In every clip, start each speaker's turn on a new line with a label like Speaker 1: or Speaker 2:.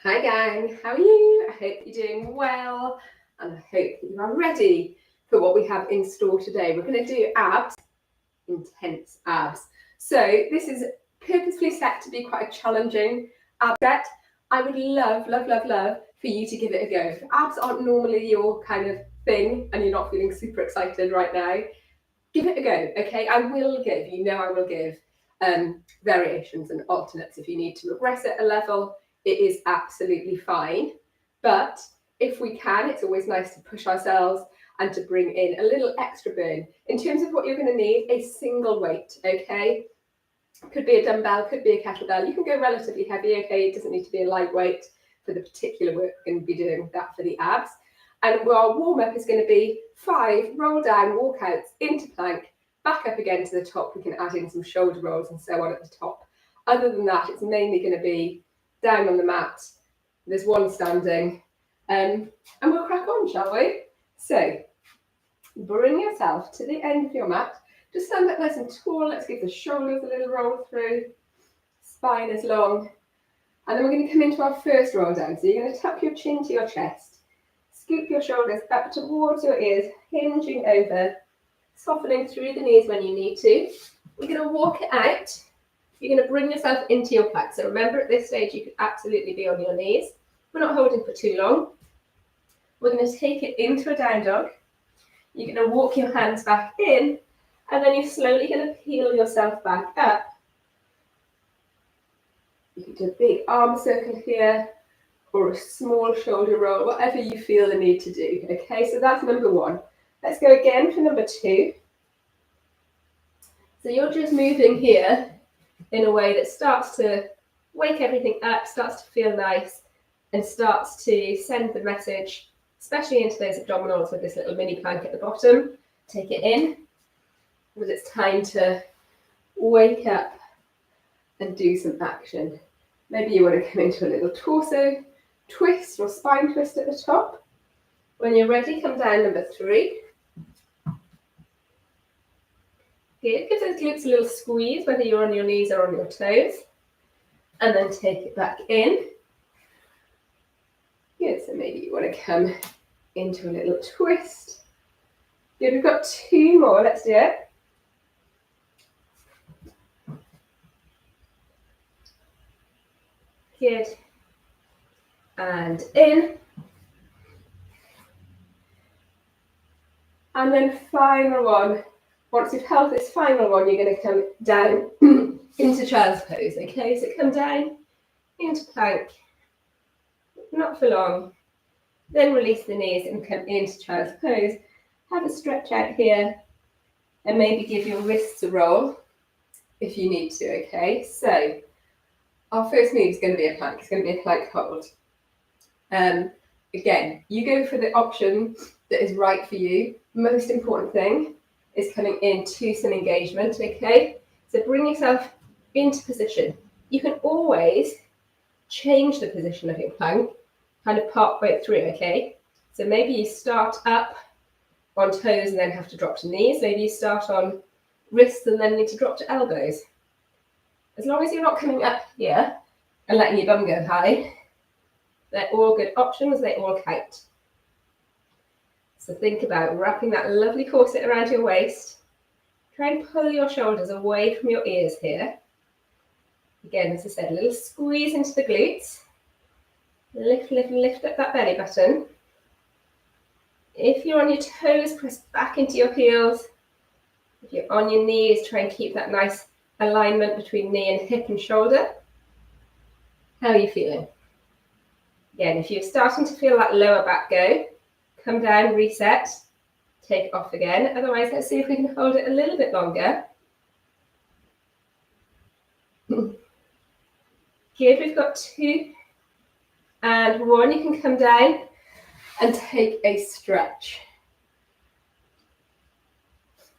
Speaker 1: Hi gang, how are you? I hope you're doing well and I hope that you are ready for what we have in store today. We're going to do abs, intense abs. So this is purposefully set to be quite a challenging ab set. I would love for you to give it a go. If abs aren't normally your kind of thing and you're not feeling super excited right now, give it a go, okay? I will give variations and alternates if you need to regress at a level. It is absolutely fine. But if we can, it's always nice to push ourselves and to bring in a little extra burn. In terms of what you're going to need, a single weight, okay? Could be a dumbbell, could be a kettlebell. You can go relatively heavy, okay? It doesn't need to be a lightweight for the particular work we're going to be doing that for the abs. And our warm-up is going to be 5 roll down walkouts into plank, back up again to the top. We can add in some shoulder rolls and so on at the top. Other than that, it's mainly going to be down on the mat. There's one standing, and we'll crack on, shall we? So bring yourself to the end of your mat. Just stand up nice and tall. Let's give the shoulders a little roll through. Spine is long. And then we're going to come into our first roll down. So you're going to tuck your chin to your chest. Scoop your shoulders up towards your ears, hinging over, softening through the knees when you need to. We're going to walk it out. You're going to bring yourself into your plank. So remember, at this stage, you could absolutely be on your knees. We're not holding for too long. We're going to take it into a down dog. You're going to walk your hands back in, and then you're slowly going to peel yourself back up. You can do a big arm circle here, or a small shoulder roll, whatever you feel the need to do. Okay, so that's number 1. Let's go again for number 2. So you're just moving here in a way that starts to wake everything up, starts to feel nice, and starts to send the message, especially into those abdominals with this little mini plank at the bottom. Take it in, because it's time to wake up and do some action. Maybe you want to come into a little torso twist or spine twist at the top. When you're ready, come down number 3. Good. Give those glutes a little squeeze, whether you're on your knees or on your toes. And then take it back in. Good. So maybe you want to come into a little twist. Good. We've got 2 more. Let's do it. Good. And in. And then final one. Once you've held this final one, you're going to come down into child's pose. Okay, so come down into plank, not for long. Then release the knees and come into child's pose. Have a stretch out here and maybe give your wrists a roll if you need to. Okay, so our first move is going to be a plank. It's going to be a plank hold. Again, you go for the option that is right for you. Most important thing is coming into some engagement, okay? So bring yourself into position. You can always change the position of your plank kind of partway through, okay? So maybe you start up on toes and then have to drop to knees. Maybe you start on wrists and then need to drop to elbows. As long as you're not coming up here and letting your bum go high, they're all good options, they all count. So think about wrapping that lovely corset around your waist. Try and pull your shoulders away from your ears here. Again, as I said, a little squeeze into the glutes. Lift up that belly button. If you're on your toes, press back into your heels. If you're on your knees, try and keep that nice alignment between knee and hip and shoulder. How are you feeling? Again, if you're starting to feel that lower back go, come down, reset, take it off again. Otherwise, let's see if we can hold it a little bit longer. Good, we've got 2 and 1. You can come down and take a stretch.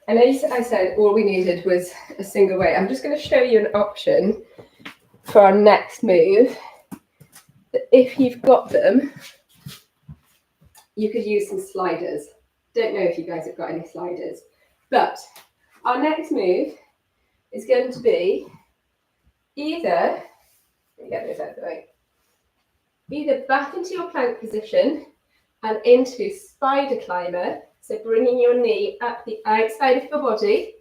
Speaker 1: And as I said, all we needed was a single weight. I'm just going to show you an option for our next move. That if you've got them, you could use some sliders. Don't know if you guys have got any sliders, but our next move is going to be either, let me get this out of the way. either back into your plank position and into spider climber. So bringing your knee up the outside of your body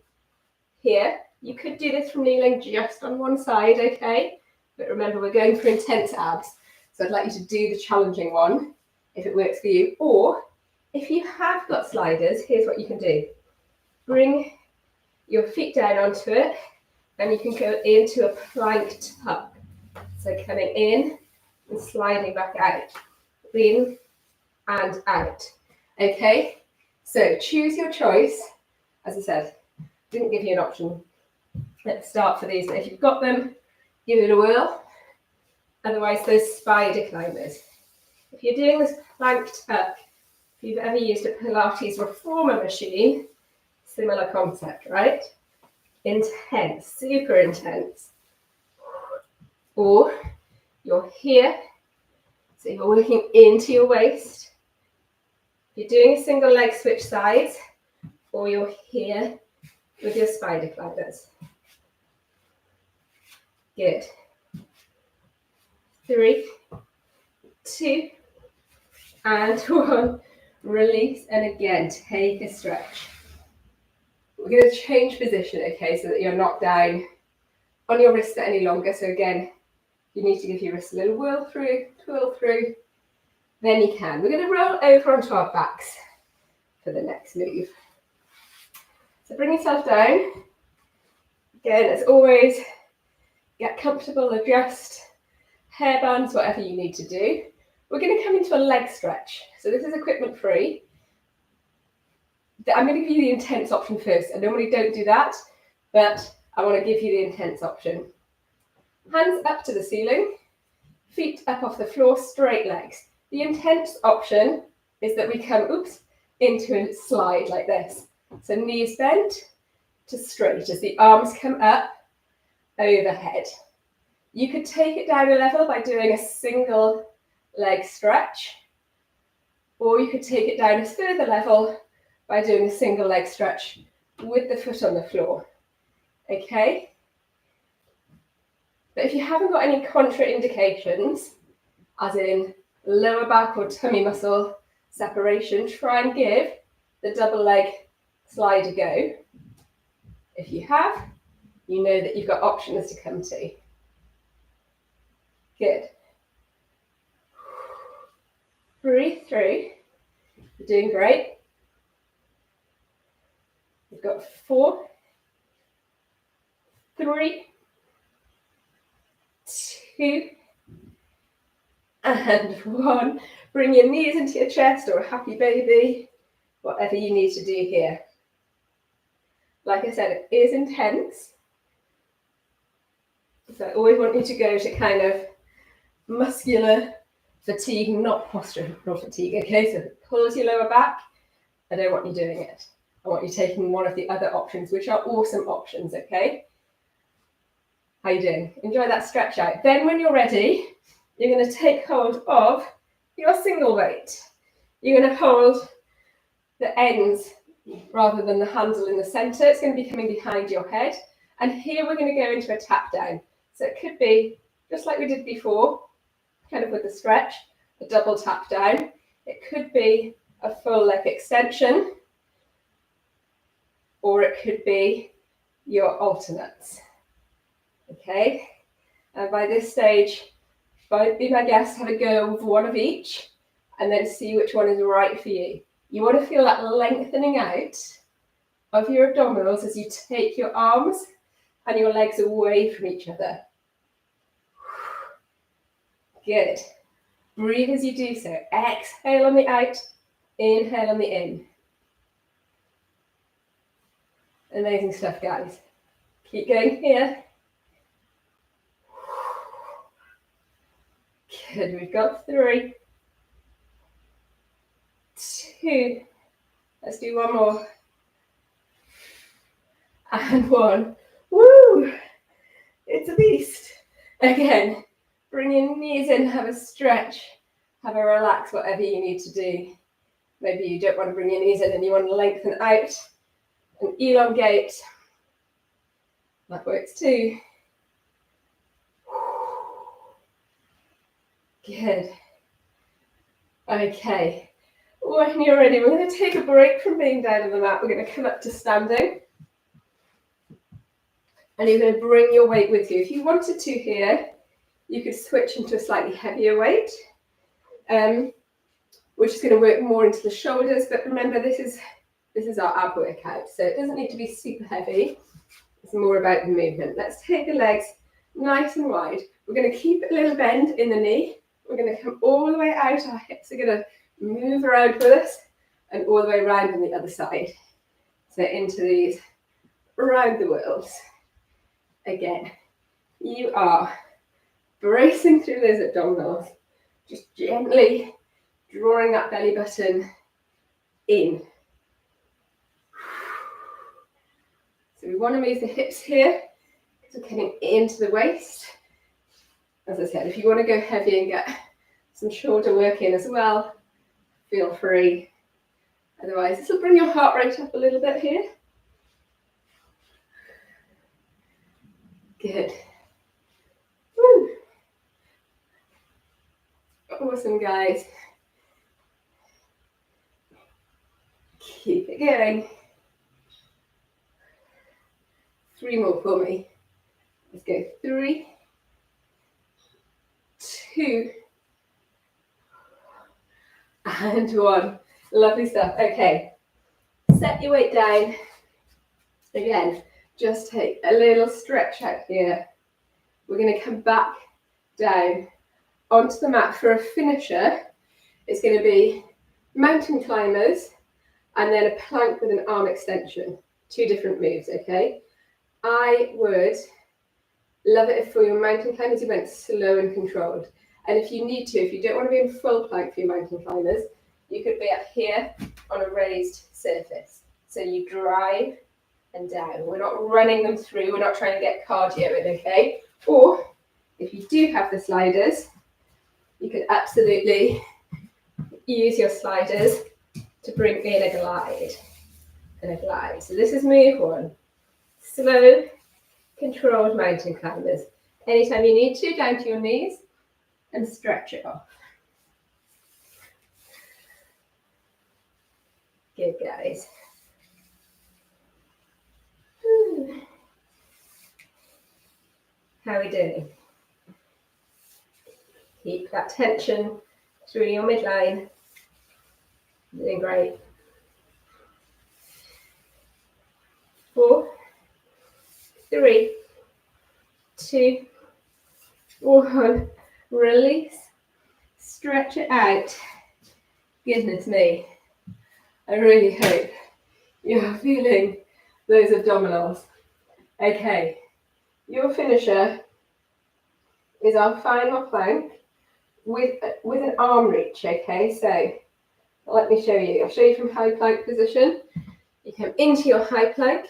Speaker 1: here. You could do this from kneeling just on one side, okay? But remember, we're going for intense abs. So I'd like you to do the challenging one if it works for you. Or if you have got sliders, here's what you can do. Bring your feet down onto it and you can go into a plank tuck. So coming in and sliding back out. In and out. Okay? So choose your choice. As I said, didn't give you an option at the start for these, but if you've got them, give it a whirl. Otherwise, those spider climbers. If you're doing this plank tuck, if you've ever used a Pilates reformer machine, similar concept, right? Intense, super intense. Or you're here, so you're working into your waist. You're doing a single leg switch sides, or you're here with your spider climbers. Good. 3, 2, and 1. Release, and again, take a stretch. We're going to change position, okay, so that you're not down on your wrist any longer. So again, you need to give your wrist a little whirl through, twirl through, then you can. We're going to roll over onto our backs for the next move. So bring yourself down. Again, as always, get comfortable, adjust hairbands, whatever you need to do. We're going to come into a leg stretch. So this is equipment free. I'm going to give you the intense option first. I normally don't do that, but I want to give you the intense option. Hands up to the ceiling, feet up off the floor, straight legs. The intense option is that we come, into a slide like this. So knees bent to straight as the arms come up overhead. You could take it down a level by doing a single leg stretch, or you could take it down a further level by doing a single leg stretch with the foot on the floor. Okay? But if you haven't got any contraindications, as in lower back or tummy muscle separation, try and give the double leg slide a go. If you have, you know that you've got options to come to. Good. Breathe through. You're doing great. We've got 4, 3, 2, and 1. Bring your knees into your chest or a happy baby, whatever you need to do here. Like I said, it is intense. So I always want you to go to kind of muscular fatigue, not postural fatigue, okay? So if it pulls your lower back, I don't want you doing it. I want you taking one of the other options, which are awesome options, okay? How you doing? Enjoy that stretch out. Then when you're ready, you're going to take hold of your single weight. You're going to hold the ends rather than the handle in the center. It's going to be coming behind your head. And here we're going to go into a tap down. So it could be just like we did before, kind of with the stretch, a double tap down. It could be a full leg extension, or it could be your alternates. Okay, and by this stage, be my guest, have a go with one of each, and then see which one is right for you. You want to feel that lengthening out of your abdominals as you take your arms and your legs away from each other. Good. Breathe as you do so. Exhale on the out, inhale on the in. Amazing stuff, guys. Keep going here. Good, we've got 3, 2, let's do one more. And 1. Woo! It's a beast. Again, bring your knees in, have a stretch, have a relax, whatever you need to do. Maybe you don't want to bring your knees in and you want to lengthen out and elongate. That works too. Good. Okay. When you're ready, we're going to take a break from being down on the mat. We're going to come up to standing. And you're going to bring your weight with you. If you wanted to here, you could switch into a slightly heavier weight, which is going to work more into the shoulders. But remember, this is our ab workout, so it doesn't need to be super heavy. It's more about the movement. Let's take the legs nice and wide. We're going to keep a little bend in the knee. We're going to come all the way out. Our hips are going to move around with us and all the way around on the other side. So into these around the world. Again, you are bracing through those abdominals, just gently drawing that belly button in. So we want to move the hips here because we're getting into the waist. As I said, if you want to go heavy and get some shoulder work in as well, feel free. Otherwise, this will bring your heart rate up a little bit here. Good. Woo. Awesome, guys. Keep it going. 3 more for me. Let's go. 3, 2, and 1. Lovely stuff. Okay. Set your weight down. Again, just take a little stretch out here. We're going to come back down onto the mat for a finisher. It's going to be mountain climbers and then a plank with an arm extension. 2 different moves, okay? I would love it if for your mountain climbers you went slow and controlled. And if you need to, if you don't want to be in full plank for your mountain climbers, you could be up here on a raised surface. So you drive and down. We're not running them through. We're not trying to get cardio in, okay? Or if you do have the sliders, you could absolutely use your sliders to bring in a glide and a glide. So this is move 1. Slow, controlled mountain climbers. Anytime you need to, down to your knees and stretch it off. Good, guys. How are we doing? Keep that tension through your midline. Doing great. 4, 3, 2, 1. Release. Stretch it out. Goodness me. I really hope you're feeling those abdominals. Okay. Your finisher is our final plank with an arm reach, okay? So let me show you. I'll show you from high plank position. You come into your high plank,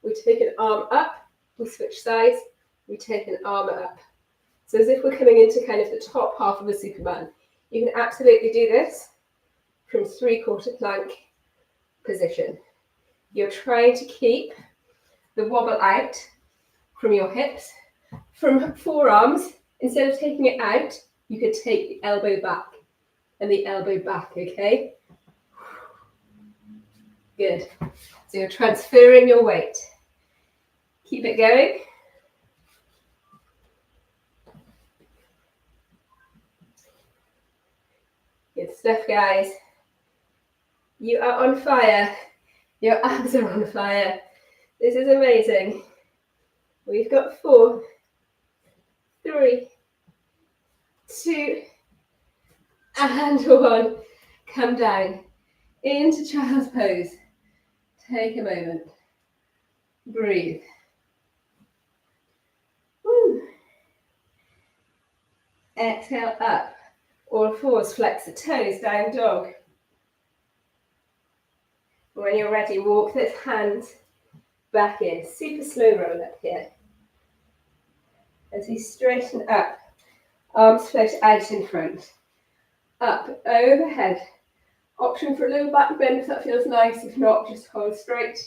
Speaker 1: we take an arm up, we switch sides, we take an arm up. So as if we're coming into kind of the top half of a Superman. You can absolutely do this from 3/4 plank position. You're trying to keep the wobble out from your hips. From forearms, instead of taking it out, you could take the elbow back and the elbow back, okay? Good. So you're transferring your weight. Keep it going. Good stuff, guys. You are on fire. Your abs are on fire. This is amazing. We've got 4, 3, 2, and 1. Come down into child's pose. Take a moment. Breathe. Woo. Exhale up. All 4s, flex the toes, down dog. When you're ready, walk those hands back in. Super slow roll up here. As you straighten up, arms float out in front. Up, overhead. Option for a little back bend if that feels nice. If not, just hold straight.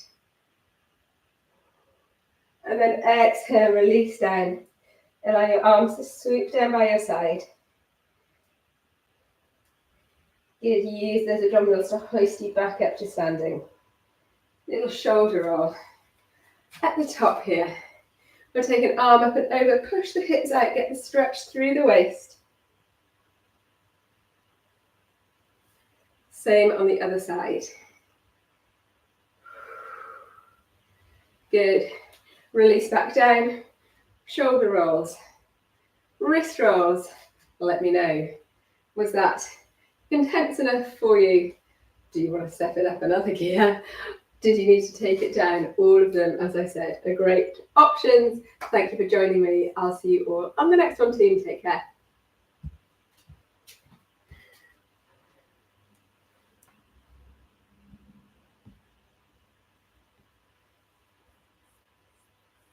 Speaker 1: And then exhale, release down. Allow your arms to swoop down by your side. Good. Use those abdominals to hoist you back up to standing. Little shoulder roll. At the top here, we'll take an arm up and over, push the hips out, get the stretch through the waist. Same on the other side. Good. Release back down. Shoulder rolls. Wrist rolls. Let me know. Was that intense enough for you? Do you want to step it up another gear? Did you need to take it down? All of them, as I said, are great options. Thank you for joining me. I'll see you all on the next one, team. Take care.